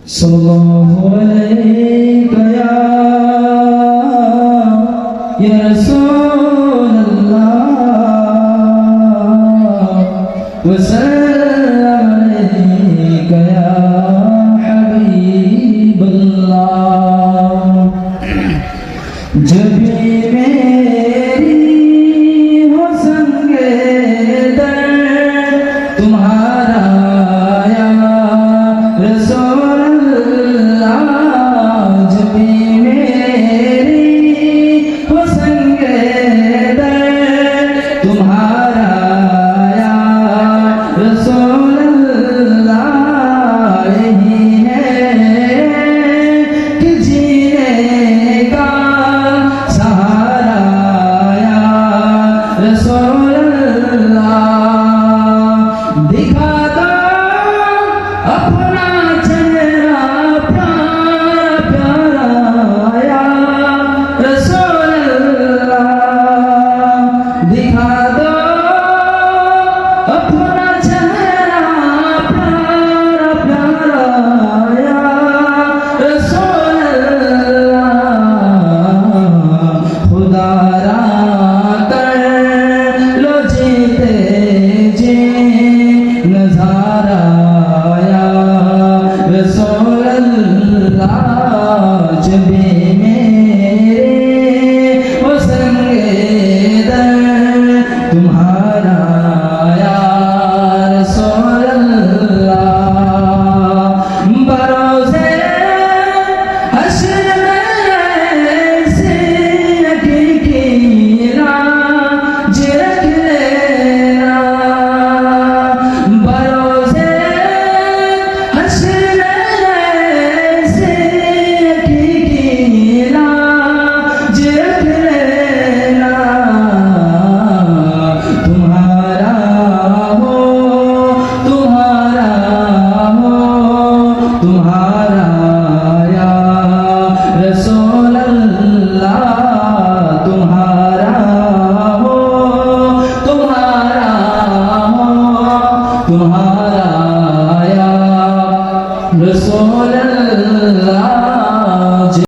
सल्लल्लाहु अलैका या रसूलल्लाह व सल्लम अलैका या हबीबल्लाह। जब भी मेरी हो संगे दर तुम्हारा या रसूलल्लाह, जब भी मेरी हो संगे दर तुम्हारा या रसूलल्लाह, यही है कि जीने का सहारा या रसूलल्लाह। दिखा दो अपना चेहरा प्यारा प्यारा या रसूलल्लाह। दिखा दो अपना चेहरा प्यारा प्यारा या रसूलल्लाह। खुदारा कर लो जीते जी नज़ारा या रसूलल्लाह। जब भी मेरे हो संगे दर तुम्हारा या रसूलल्लाह। बरोज़े हश्र में ऐसी हकीकी लाज रख लेना। बरोज़े हश्र में ऐसी हकीकी लाज रख लेना। तुम्हारा हो तुम्हारा हो तुम्हारा या रसूलल्लाह। तुम्हारा हो तुम्हारा हो तुम्हारा या रसूलल्लाह।